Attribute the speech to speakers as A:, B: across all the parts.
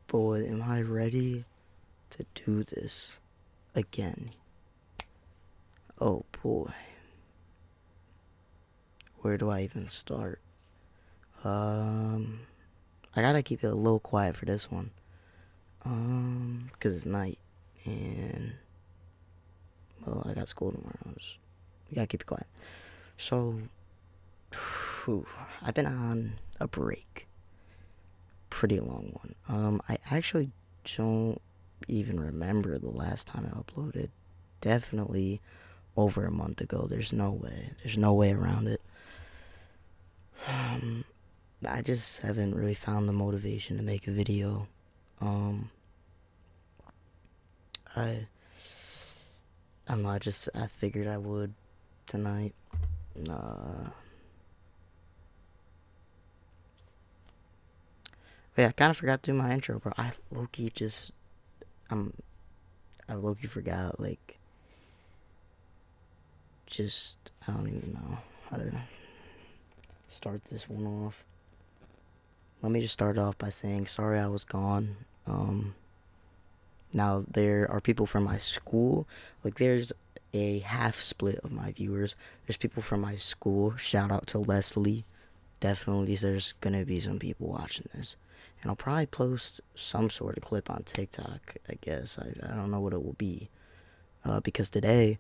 A: Boy, am I ready to do this again. Oh boy, where do I even start? Um, I gotta keep it a little quiet for this one. Cause it's night and well, I got school tomorrow. We gotta keep it quiet. So, I've been on a break, pretty long one. I actually don't even remember the last time I uploaded. Definitely over a month ago. There's no way. There's no way around it. I just haven't really found the motivation to make a video. Um, I I don't know. I figured I would tonight. Uh, yeah, I kind of forgot to do my intro, bro. Um, I low-key forgot, like, I don't even know how to start this one off. Let me just start off by saying sorry I was gone. Now there are people from my school, like there's a half split of my viewers. There's people from my school. Shout out to Leslie. Definitely there's gonna be some people watching this. And I'll probably post some sort of clip on TikTok, I guess. I don't know what it will be. Because today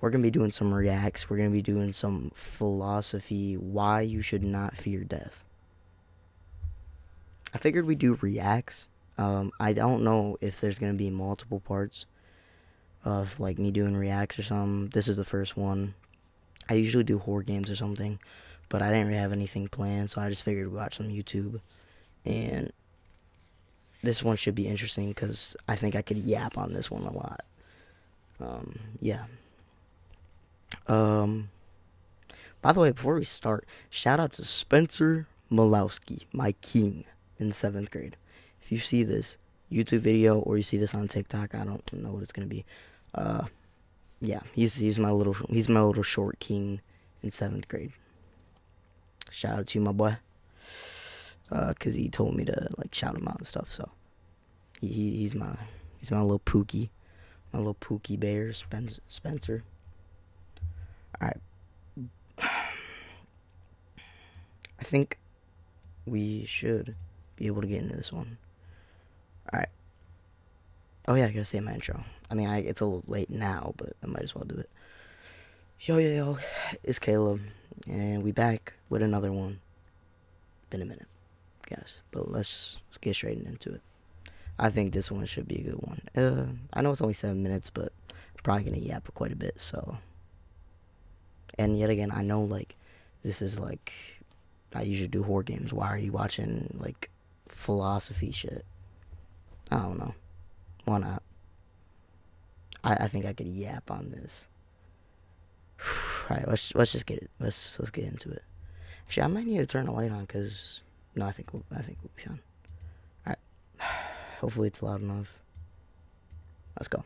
A: we're going to be doing some reacts. We're going to be doing some philosophy, why you should not fear death. I figured we'd do reacts. I don't know if there's going to be multiple parts of like me doing reacts or something. This is the first one. I usually do horror games or something, but I didn't really have anything planned, so I just figured we'd watch some YouTube. And this one should be interesting because I think I could yap on this one a lot. Yeah. By the way, before we start, shout out to Spencer Malowski, my king in 7th grade. If you see this YouTube video or you see this on TikTok, I don't know what it's gonna be. Yeah, he's my little short king in 7th grade. Shout out to you, my boy. Cause he told me to like shout him out and stuff. So he's my little Pookie, my little Pookie bear, Spencer. All right. I think we should be able to get into this one. Alright. Oh yeah, I gotta say my intro. I mean, it's a little late now, but I might as well do it. Yo, it's Caleb, and we back with another one. Been a minute, guys, but let's get straight into it. I think this one should be a good one. I know it's only 7 minutes, but I'm probably gonna yap quite a bit, so. And yet again, I know, like, this is, like, I usually do horror games. Why are you watching, like, philosophy shit? I don't know. Why not? I think I could yap on this. Alright, let's just get it. Let's get into it. Actually, I might need to turn the light on, because, no, I think we'll be fine. Alright. Hopefully it's loud enough. Let's go.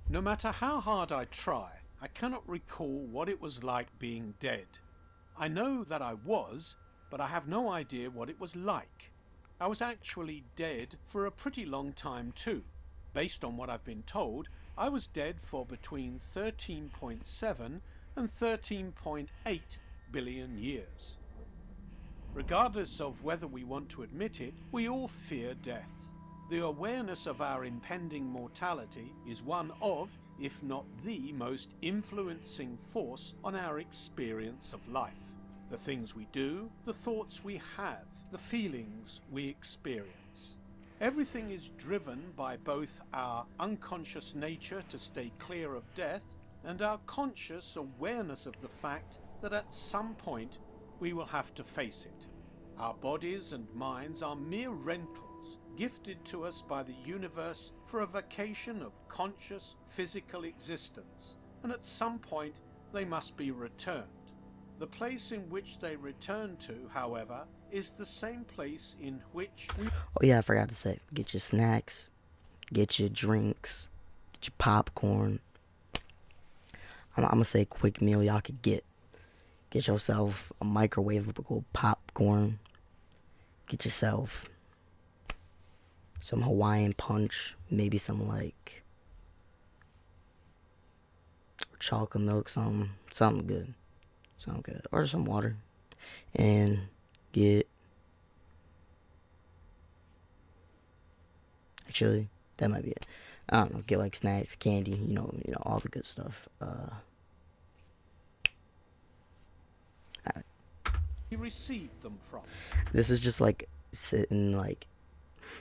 B: No matter how hard I try, I cannot recall what it was like being dead. I know that I was, but I have no idea what it was like. I was actually dead for a pretty long time too. Based on what I've been told, I was dead for between 13.7 and 13.8 billion years. Regardless of whether we want to admit it, we all fear death. The awareness of our impending mortality is one of, if not the most influencing force on our experience of life. The things we do, the thoughts we have, the feelings we experience. Everything is driven by both our unconscious nature to stay clear of death and our conscious awareness of the fact that at some point we will have to face it. Our bodies and minds are mere rentals gifted to us by the universe for a vacation of conscious physical existence, and at some point they must be returned. The place in which they return to, however, is the same place in which we...
A: Oh yeah, I forgot to say, get your snacks, get your drinks, get your popcorn. I'm gonna say a quick meal y'all could get. Get yourself a microwavable popcorn. Get yourself some Hawaiian punch, maybe some like chocolate milk, something good, something good, or some water, and get actually that might be it. I don't know. Get like snacks, candy, all the good stuff.
B: He received them from.
A: This is just like sitting like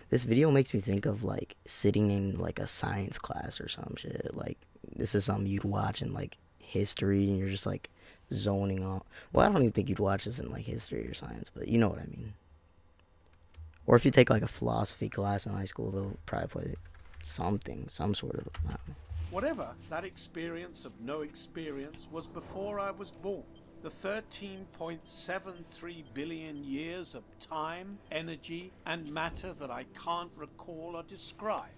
A: this video makes me think of like sitting in like a science class or some shit. Like this is something you'd watch in like history, and you're just like zoning on. Well, I don't even think you'd watch this in like history or science, but you know what I mean. Or if you take like a philosophy class in high school, they'll probably play something, some sort of. I don't know.
B: Whatever that experience of no experience was before I was born. The 13.73 billion years of time, energy, and matter that I can't recall or describe.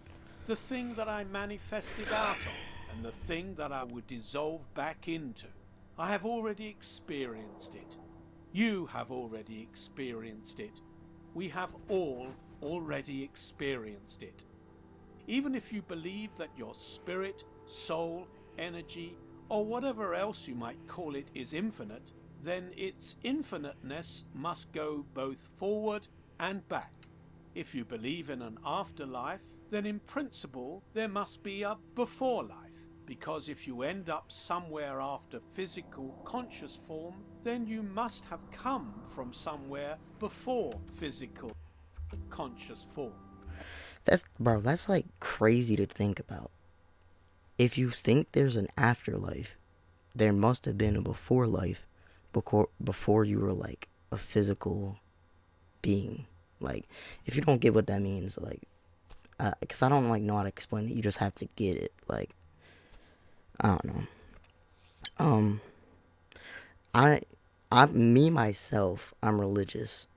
B: The thing that I manifested out of, and the thing that I would dissolve back into. I have already experienced it. You have already experienced it. We have all already experienced it. Even if you believe that your spirit, soul, energy, or whatever else you might call it is infinite, then its infiniteness must go both forward and back. If you believe in an afterlife, then in principle there must be a before life, because if you end up somewhere after physical conscious form, then you must have come from somewhere before physical conscious form.
A: That's like crazy to think about. If you think there's an afterlife, there must have been a before life before you were like a physical being. Like, if you don't get what that means, like, because I don't like know how to explain it. You just have to get it. Like, I don't know. Um, I, me myself, I'm religious.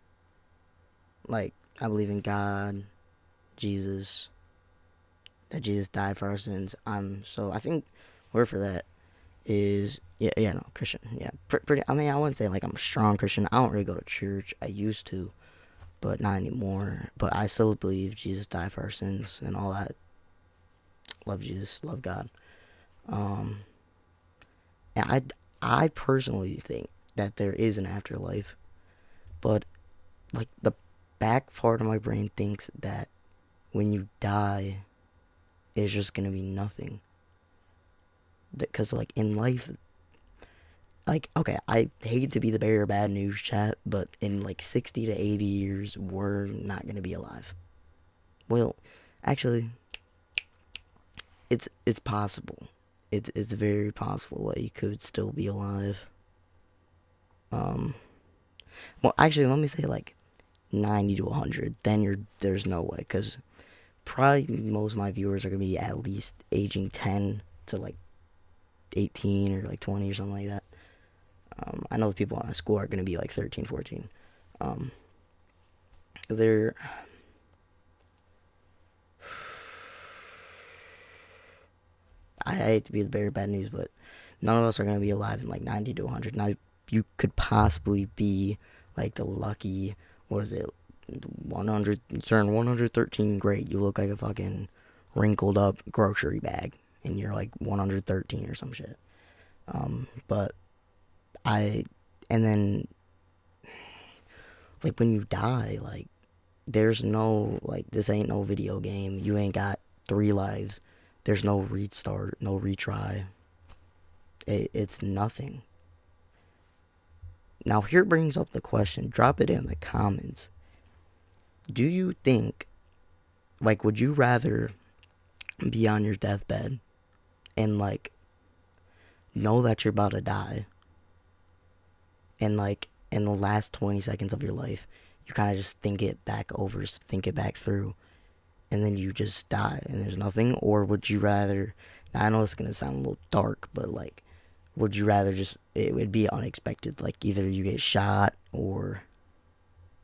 A: Like, I believe in God, Jesus, that Jesus died for our sins. So I think word for that is yeah, no, Christian. Yeah, pretty. I mean, I wouldn't say like I'm a strong Christian. I don't really go to church. I used to, but not anymore. But I still believe Jesus died for our sins and all that. Love Jesus, love God. Um, and I personally think that there is an afterlife, but like the back part of my brain thinks that when you die, it's just gonna be nothing. Because like in life, like, okay, I hate to be the bearer of bad news, chat, but in like 60 to 80 years, we're not gonna be alive. Well, actually, it's possible. It's very possible that you could still be alive. Um, well, actually, let me say like 90 to 100. Then there's no way, because probably most of my viewers are gonna be at least aging 10 to like 18 or like 20 or something like that. I know the people in school are going to be like 13, 14. They're. I hate to be the bearer of bad news, but none of us are going to be alive in like 90 to 100. Now, you could possibly be like the lucky, what is it, 100, you turn 113, great. You look like a fucking wrinkled up grocery bag, and you're like 113 or some shit. But and then like when you die, like there's no like this ain't no video game. You ain't got 3 lives. There's no restart, no retry. It's nothing. Now here brings up the question. Drop it in the comments. Do you think, like, would you rather be on your deathbed and like know that you're about to die, and like in the last 20 seconds of your life, you kind of just think it back over, think it back through, and then you just die and there's nothing? Or would you rather, now I know it's gonna sound a little dark, but like, would you rather just, it would be unexpected, like either you get shot or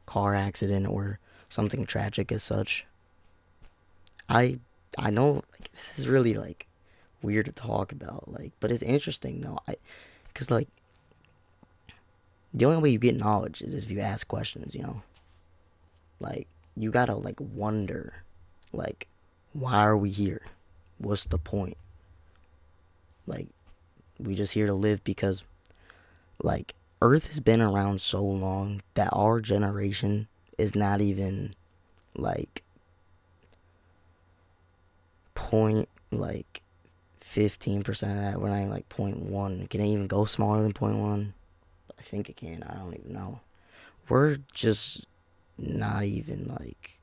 A: car accident or something tragic as such? I I know like, this is really like weird to talk about, like, but it's interesting though. Because like the only way you get knowledge is if you ask questions, Like, you gotta like wonder. Like, why are we here? What's the point? Like, we just here to live because, like, Earth has been around so long that our generation is not even, like, point, like, 15% of that. We're not even, like, point 0.1. Can it even go smaller than point 0.1? I think it can. I don't even know. We're just not even, like,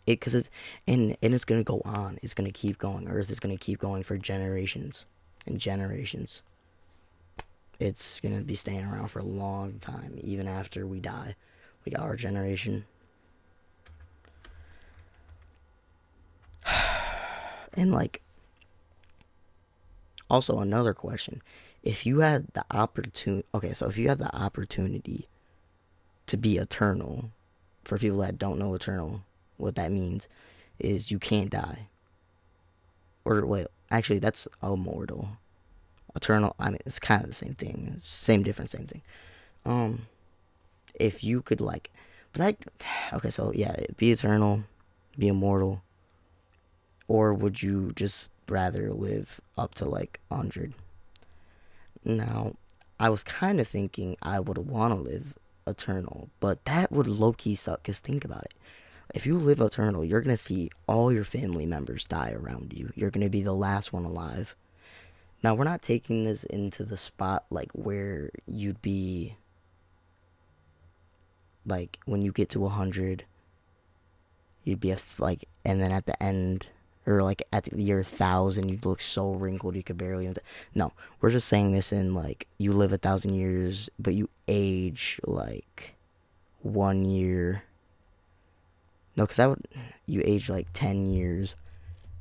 A: it, because and it's gonna go on. It's gonna keep going. Earth is gonna keep going for generations and generations. It's gonna be staying around for a long time, even after we die. Like our generation. And like, also another question: if you had the opportunity, okay, so if you had the opportunity to be eternal, for people that don't know eternal, what that means is you can't die. Or wait, actually, that's immortal. Eternal, I mean, it's kind of the same thing. Same difference, same thing. Um, if you could like, but that, okay, so yeah, be eternal, be immortal, or would you just rather live up to like 100? Now, I was kind of thinking I would want to live eternal, but that would low key suck. Cause think about it. If you live eternal, you're gonna see all your family members die around you. You're gonna be the last one alive. Now, we're not taking this into the spot like where you'd be like when you get to 100, you'd be like, and then at the end, or like at the year 1,000, you'd look so wrinkled you could barely even. No, we're just saying this in like you live 1,000 years, but you age like 1 year. No, because that would, you age like 10 years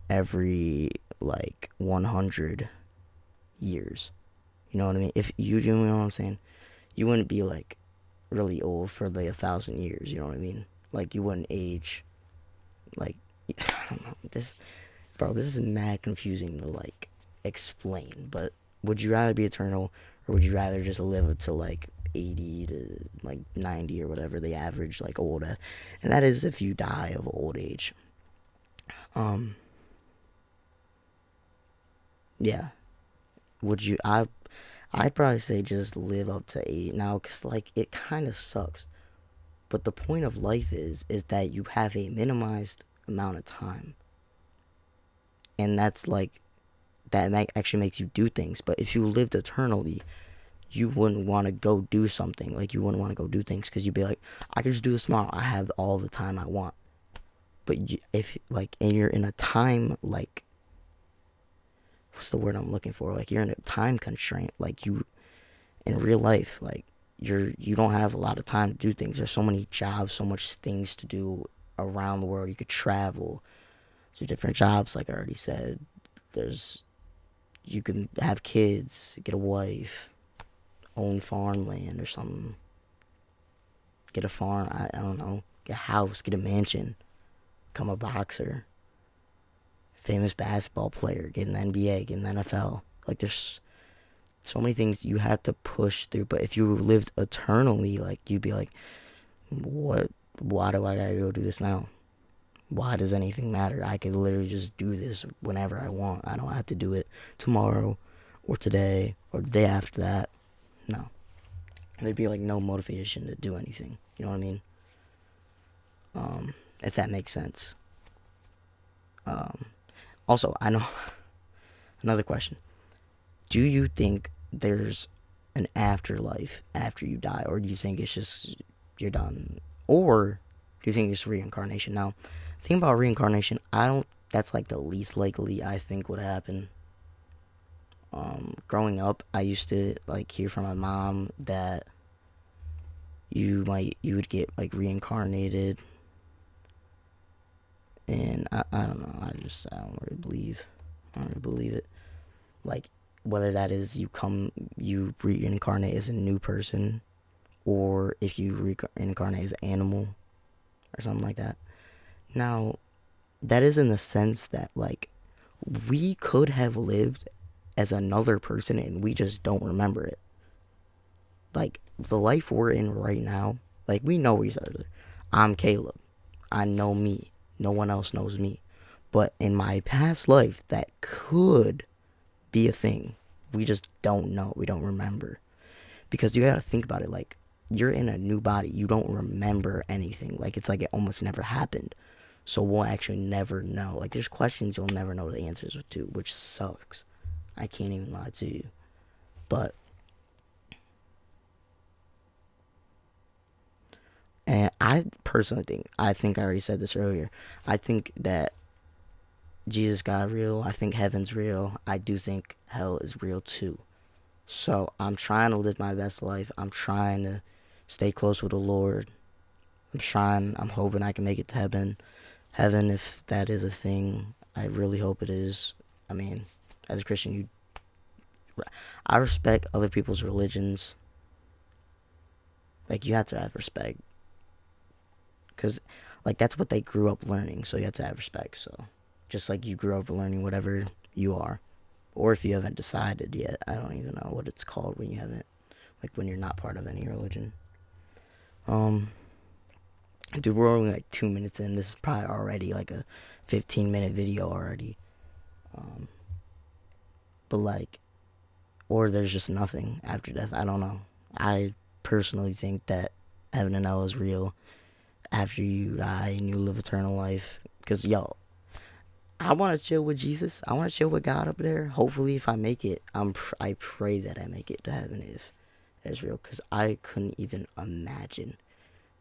A: every like 100 years. You know what I mean? If you know what I'm saying, you wouldn't be like really old for like 1,000 years. You know what I mean? Like you wouldn't age like, I don't know, this, bro, this is mad confusing to like explain. But would you rather be eternal, or would you rather just live to like 80 to like 90 or whatever the average like old, and that is if you die of old age. um yeah, would you, I'd probably say just live up to 8 now, because like it kind of sucks, but the point of life is that you have a minimized amount of time, and that's like, actually makes you do things. But if you lived eternally, you wouldn't want to go do something. Like you wouldn't want to go do things because you'd be like, I could just do this tomorrow. I have all the time I want. But if like, and you're in a time like, what's the word I'm looking for? Like you're in a time constraint. Like you, in real life, like you don't have a lot of time to do things. There's so many jobs, so much things to do around the world. You could travel to different jobs, like I already said. There's, you can have kids, get a wife, own farmland or something, get a farm, I don't know, get a house, get a mansion, become a boxer, famous basketball player, get in the NBA, get in the NFL. Like there's so many things you have to push through. But if you lived eternally, like you'd be like, what, why do I gotta go do this now? Why does anything matter? I could literally just do this whenever I want. I don't have to do it tomorrow or today or the day after that. No. There'd be like no motivation to do anything. You know what I mean? If that makes sense. Um, Also, I know another question. Do you think there's an afterlife after you die, or do you think it's just you're done, or do you think it's reincarnation? Now, the thing about reincarnation, I don't. That's like the least likely I think would happen. Growing up, I used to like hear from my mom that you would get like reincarnated, and I don't know. I don't really believe. I don't really believe it. Like whether that is you reincarnate as a new person, or if you reincarnate as an animal or something like that. Now, that is in the sense that like we could have lived as another person and we just don't remember it. Like the life we're in right now, like we know each other. I'm Caleb. I know me. No one else knows me. But in my past life, that could be a thing. We just don't know. We don't remember. Because you gotta think about it, like, you're in a new body. You don't remember anything. Like, it's like it almost never happened. So we'll actually never know. Like, there's questions you'll never know the answers to, which sucks. I can't even lie to you. But, and I personally think, I think I already said this earlier, I think that Jesus got real. I think heaven's real. I do think hell is real too. So I'm trying to live my best life. I'm trying to stay close with the Lord. I'm hoping I can make it to heaven. Heaven, if that is a thing, I really hope it is. I mean, as a Christian, I respect other people's religions. Like, you have to have respect. Because, like, that's what they grew up learning. So you have to have respect. So, just like you grew up learning whatever you are. Or if you haven't decided yet. I don't even know what it's called when you haven't. Like, when you're not part of any religion. Dude, we're only like 2 minutes in. This is probably already like a 15-minute video already. But like, or there's just nothing after death. I don't know. I personally think that heaven and hell is real after you die and you live eternal life. Because, yo, I want to chill with Jesus. I want to chill with God up there. Hopefully, if I make it, I pray that I make it to heaven if it's real. Because I couldn't even imagine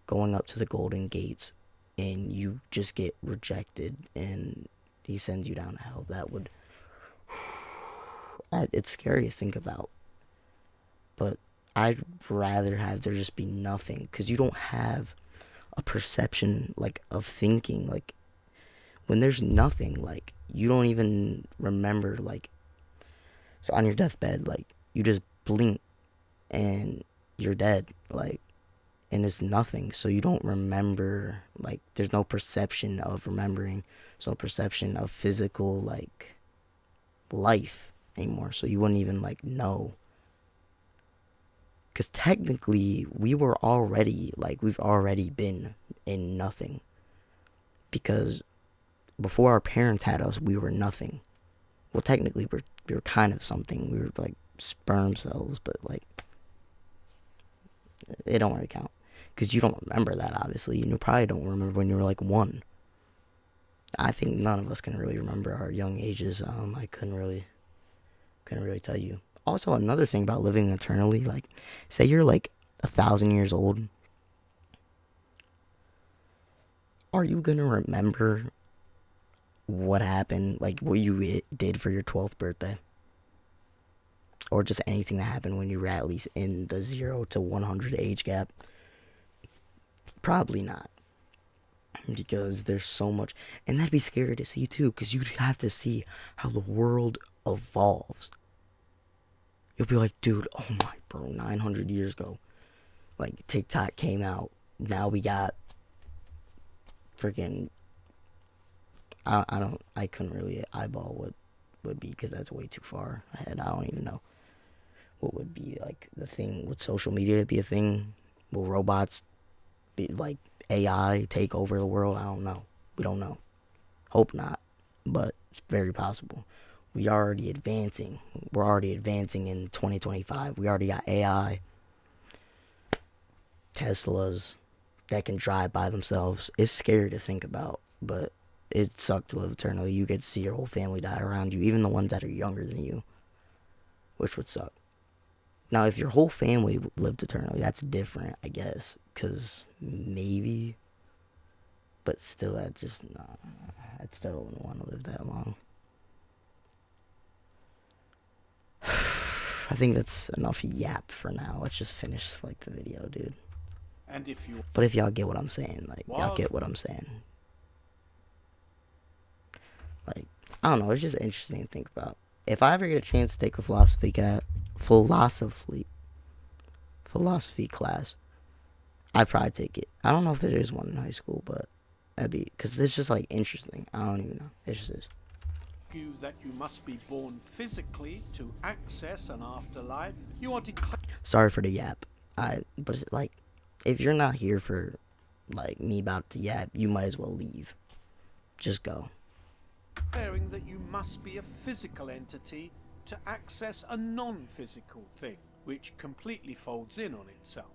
A: going up to the golden gates and you just get rejected and he sends you down to hell. That would, it's scary to think about. But I'd rather have there just be nothing, because you don't have a perception, like, of thinking. Like, when there's nothing, like, you don't even remember, like, so on your deathbed, like, you just blink and you're dead. Like, and it's nothing, so you don't remember. Like, there's no perception of remembering, so perception of physical, like, life anymore, so you wouldn't even, like, know. Because technically we were already, like, we've already been in nothing, because before our parents had us, we were nothing. Well, technically we were kind of something. We were like sperm cells, but like, it don't really count. Because you don't remember that, obviously. You probably don't remember when you were like 1. I think none of us can really remember our young ages. I couldn't really tell you. Also, another thing about living eternally, like, say you're like 1,000 years old. Are you gonna remember what happened, like what you did for your 12th birthday? Or just anything that happened when you were at least in the 0 to 100 age gap? Probably not, because there's so much, and that'd be scary to see too, because you'd have to see how the world evolves. You'll be like, dude, oh my, bro, 900 years ago, like, TikTok came out. Now we got freaking, I couldn't really eyeball what would be, because that's way too far ahead. I don't even know what would be like the thing. Would social media be a thing? Will robots be like AI take over the world? I don't know. We don't know. Hope not, but it's very possible. We're already advancing in 2025. We already got AI, Teslas that can drive by themselves. It's scary to think about, but it sucked to live eternally. You get to see your whole family die around you, even the ones that are younger than you, which would suck. Now, if your whole family lived eternally, that's different, I guess, because maybe, but still, I still wouldn't want to live that long. I think that's enough yap for now. Let's just finish, like, the video, dude.
B: And if you
A: But if y'all get what I'm saying, like, y'all get what I'm saying. Like, I don't know, it's just interesting to think about. If I ever get a chance to take a philosophy class, I'd probably take it. I don't know if there is one in high school, but that'd be, because it's just, like, interesting. I don't even know. It just is.
B: that you must be born physically to access an afterlife, you are
A: Sorry for the yap. But it's like, if you're not here for, like, me about to yap, you might as well leave. Just go.
B: Declaring that you must be a physical entity to access a non-physical thing, which completely folds in on itself.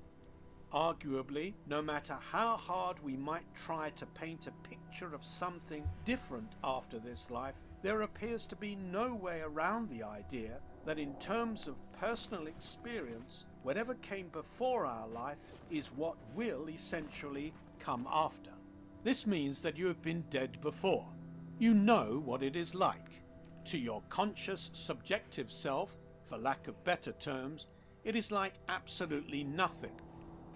B: Arguably, no matter how hard we might try to paint a picture of something different after this life, there appears to be no way around the idea that in terms of personal experience, whatever came before our life is what will essentially come after. This means that you have been dead before. You know what it is like. To your conscious, subjective self, for lack of better terms, it is like absolutely nothing.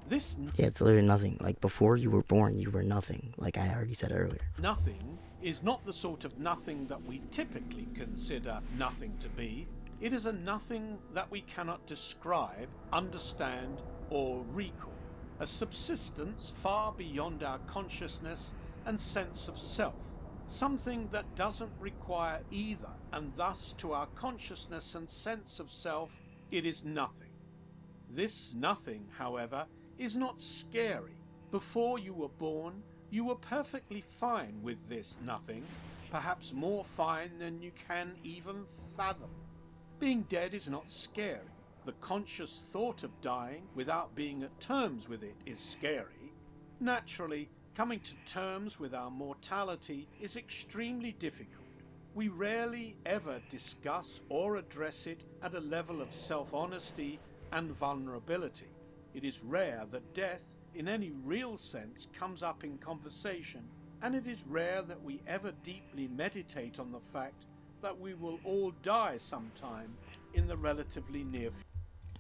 B: This
A: Yeah, it's literally nothing. Like, before you were born, you were nothing, like I already said earlier.
B: nothing is not the sort of nothing that we typically consider nothing to be. It is a nothing that we cannot describe, understand, or recall. A subsistence far beyond our consciousness and sense of self. Something that doesn't require either, and thus to our consciousness and sense of self, it is nothing. This nothing, however, is not scary. Before you were born, you were perfectly fine with this nothing, perhaps more fine than you can even fathom. Being dead is not scary. The conscious thought of dying without being at terms with it is scary. Naturally, coming to terms with our mortality is extremely difficult. We rarely ever discuss or address it at a level of self-honesty and vulnerability. It is rare that death, in any real sense, comes up in conversation, and it is rare that we ever deeply meditate on the fact that we will all die sometime in the relatively near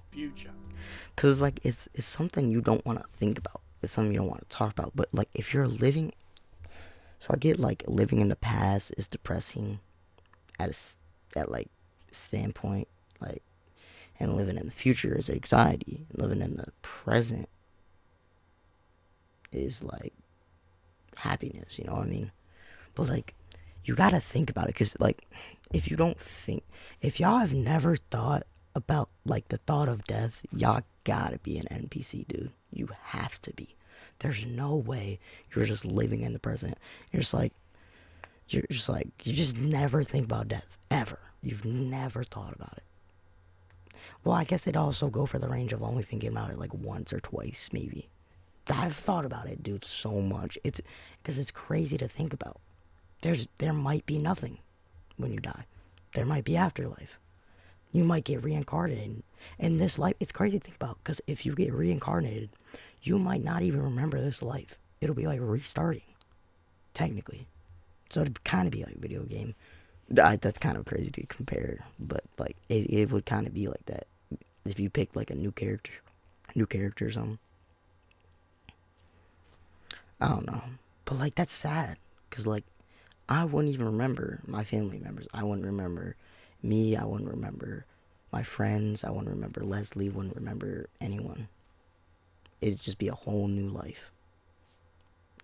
B: future.
A: Cause like it's something you don't want to think about. It's something you don't want to talk about. But like if you're living, so I get like living in the past is depressing, at at like standpoint, like, and living in the future is anxiety. Living in the present is like happiness. You know what I mean? But like you gotta think about it, cause like if you don't think, if y'all have never thought about like the thought of death, y'all gotta be an NPC, dude. You have to be. There's no way you're just living in the present. You're just like you just never think about death ever. You've never thought about it. Well, I guess it'd also go for the range of only thinking about it like once or twice, maybe. I've thought about it, dude, so much. It's because it's crazy to think about. There might be nothing when you die. There might be afterlife. You might get reincarnated in this life. It's crazy to think about, because if you get reincarnated, you might not even remember this life. It'll be like restarting, technically. So it'd kind of be like a video game. That's kind of crazy to compare, but like it would kind of be like that if you picked like a new character or something. I don't know, but like that's sad, because like I wouldn't even remember my family members. I wouldn't remember me. I wouldn't remember my friends. I wouldn't remember Leslie. Wouldn't remember anyone. It'd just be a whole new life,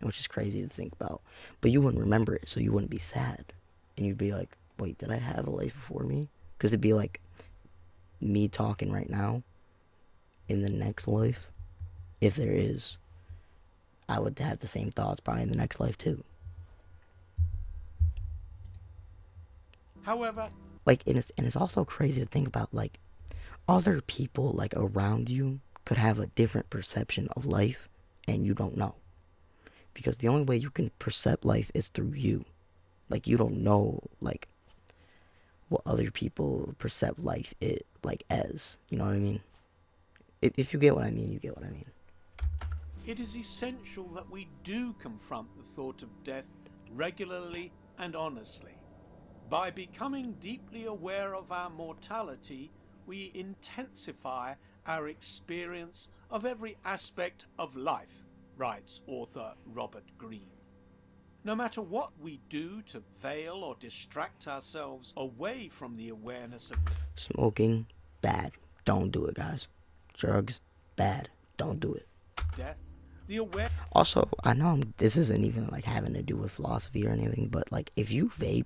A: which is crazy to think about. But you wouldn't remember it, so you wouldn't be sad, and you'd be like, "Wait, did I have a life before me?" Because it'd be like me talking right now. In the next life, if there is, I would have the same thoughts probably in the next life too.
B: However,
A: Like, and it's also crazy to think about, like, other people like around you could have a different perception of life, and you don't know, because the only way you can perceive life is through you. Like, you don't know like what other people perceive life it like as. You know what I mean? If you get what I mean, you get what I mean.
B: it is essential that we do confront the thought of death regularly and honestly. By becoming deeply aware of our mortality, we intensify our experience of every aspect of life, writes author Robert Greene. No matter what we do to veil or distract ourselves away from the awareness of
A: Smoking, bad. Don't do it, guys. Drugs, bad. Don't do it.
B: death, the awareness
A: Also, I know this isn't even like having to do with philosophy or anything, but like if you vape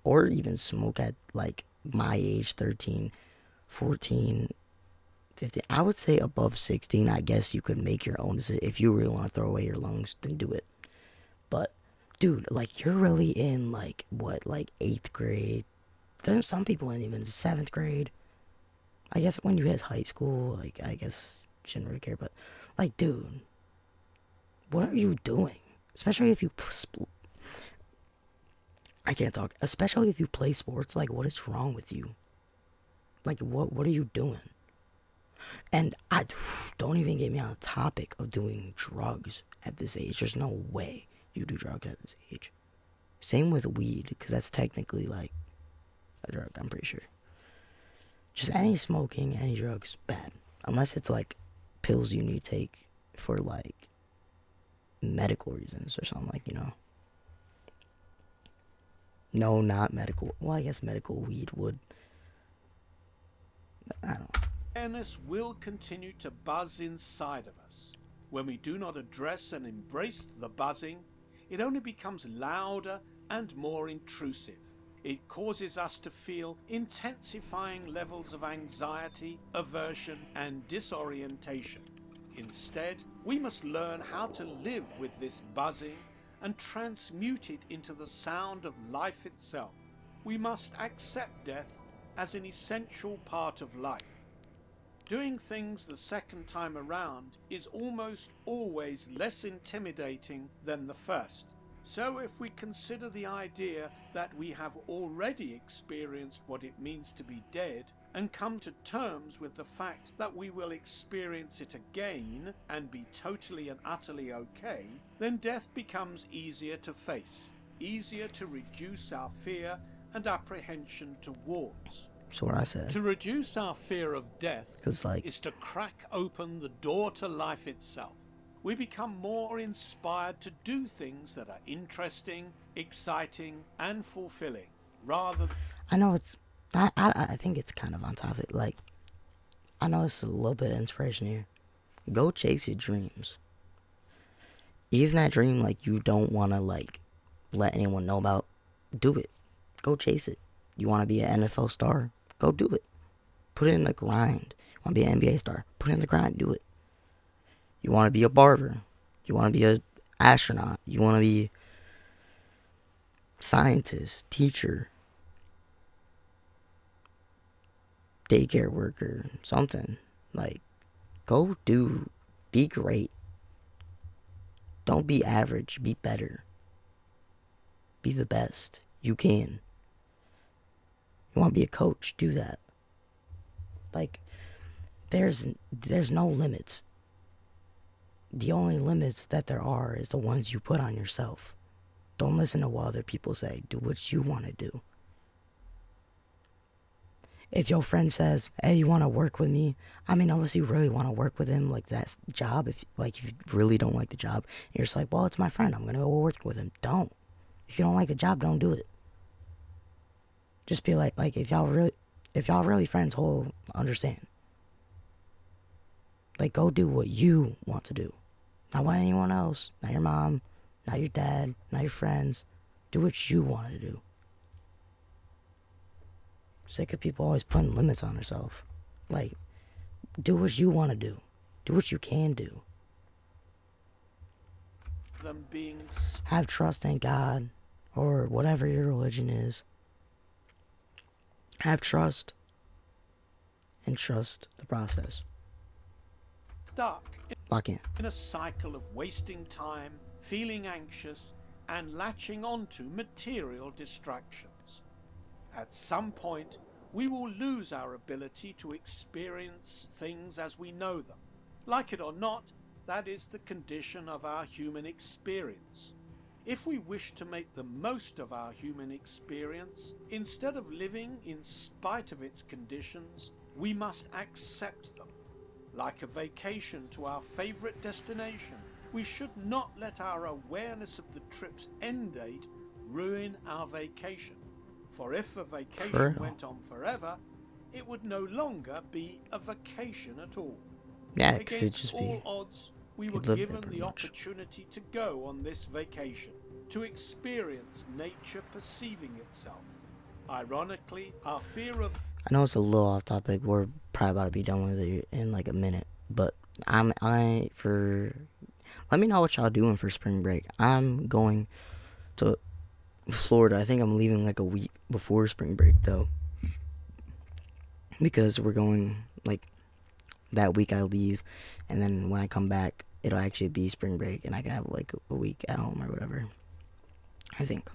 A: or even smoke at like my age, 13, 14, 15, I would say above 16, I guess you could make your own decision. If you really want to throw away your lungs, then do it. But dude, like you're really in like what, like 8th grade. There's some people in even 7th grade. I guess when you hit high school, like I guess shouldn't really care, but like dude, what are you doing? Especially if you I can't talk. Especially if you play sports, like what is wrong with you? Like what are you doing? And I don't even get me on the topic of doing drugs at this age. There's no way you do drugs at this age. Same with weed, because that's technically like a drug, I'm pretty sure. Just any smoking, any drugs, bad. Unless it's like pills you need to take for like medical reasons or something, like, you know. No, not medical. Well, I guess medical weed would. I don't know.
B: Awareness will continue to buzz inside of us. When we do not address and embrace the buzzing, it only becomes louder and more intrusive. It causes us to feel intensifying levels of anxiety, aversion, and disorientation. Instead, we must learn how to live with this buzzing and transmute it into the sound of life itself. We must accept death as an essential part of life. Doing things the second time around is almost always less intimidating than the first. So if we consider the idea that we have already experienced what it means to be dead and come to terms with the fact that we will experience it again and be totally and utterly okay, then death becomes easier to face, easier to reduce our fear and apprehension towards.
A: So what I said.
B: To reduce our fear of death
A: Like,
B: is to crack open the door to life itself. We become more inspired to do things that are interesting, exciting, and fulfilling, rather than...
A: I know it's. I think it's kind of on topic. Like, I know it's a little bit of inspiration here. Go chase your dreams. Even that dream, like, you don't want to, like, let anyone know about, do it. Go chase it. You want to be an NFL star? Go do it. Put it in the grind. You want to be an NBA star? Put it in the grind. Do it. You want to be a barber? You want to be an astronaut? You want to be scientist, teacher, daycare worker, something. Like, go do, be great. Don't be average, be better. Be the best you can. You want to be a coach, do that. Like, there's no limits. The only limits that there are is the ones you put on yourself. Don't listen to what other people say. Do what you want to do. If your friend says, hey, you want to work with me? I mean, unless you really want to work with him, like, that's job. If you really don't like the job, and you're just like, well, it's my friend, I'm going to go work with him. Don't. If you don't like the job, don't do it. Just be like, if y'all really friends, whole understand. Like, go do what you want to do. Not what anyone else. Not your mom. Not your dad. Not your friends. Do what you want to do. Sick of people always putting limits on themselves. Like, do what you want to do. Do what you can do.
B: them being...
A: Have trust in God or whatever your religion is. Have trust and trust the process.
B: stuck
A: Lock in.
B: in a cycle of wasting time, feeling anxious, and latching onto material distractions. At some point, we will lose our ability to experience things as we know them. Like it or not, that is the condition of our human experience. If we wish to make the most of our human experience, instead of living in spite of its conditions, we must accept them. Like a vacation to our favorite destination, we should not let our awareness of the trip's end date ruin our vacation. For if a vacation went on forever, it would no longer be a vacation at all.
A: Yeah, because it'd
B: Against
A: just
B: all
A: be.
B: odds, we were
A: you'd live there
B: given
A: pretty
B: the
A: much.
B: opportunity to go on this vacation, to experience nature perceiving itself. Ironically, our fear of...
A: I know it's a little off topic. We're probably about to be done with it in like a minute, but Let me know what y'all doing for spring break. I'm going to Florida. I think I'm leaving like a week before spring break though, because we're going like that week I leave, and then when I come back, it'll actually be spring break, and I can have like a week at home or whatever. I think.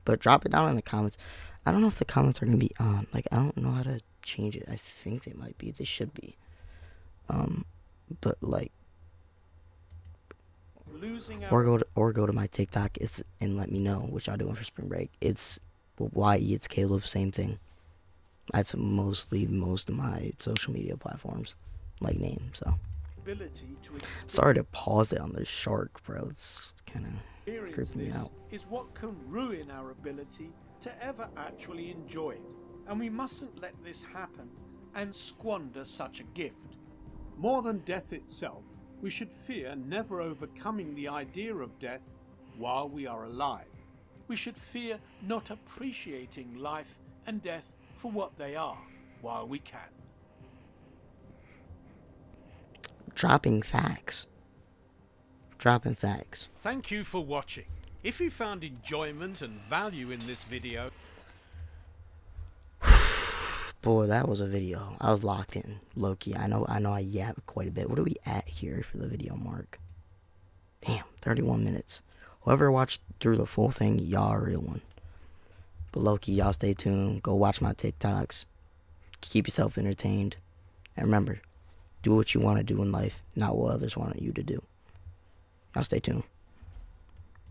A: But drop it down in the comments. I don't know if the comments are gonna be on. Like I don't know how to change it. I think they might be. They should be. But like,
B: Losing
A: or
B: our
A: go to my TikTok and let me know what y'all doing for spring break. It's YE. It's Caleb. Same thing. That's mostly most of my social media platforms, like name. So
B: ability to
A: sorry to pause it on the shark, bro. It's kind of
B: experience
A: creeping me
B: this
A: out.
B: is what can ruin our ability to ever actually enjoy it. And we mustn't let this happen and squander such a gift. More than death itself, we should fear never overcoming the idea of death while we are alive. We should fear not appreciating life and death for what they are while we can.
A: Dropping facts. Dropping facts.
B: Thank you for watching. If you found enjoyment and value in this video,
A: Boy, that was a video. I was locked in, low key. I know I yapped quite a bit. What are we at here for the video mark? Damn, 31 minutes. Whoever watched through the full thing, y'all a real one. But low key, y'all stay tuned. Go watch my TikToks. Keep yourself entertained. And remember, do what you want to do in life, not what others want you to do. Y'all stay tuned.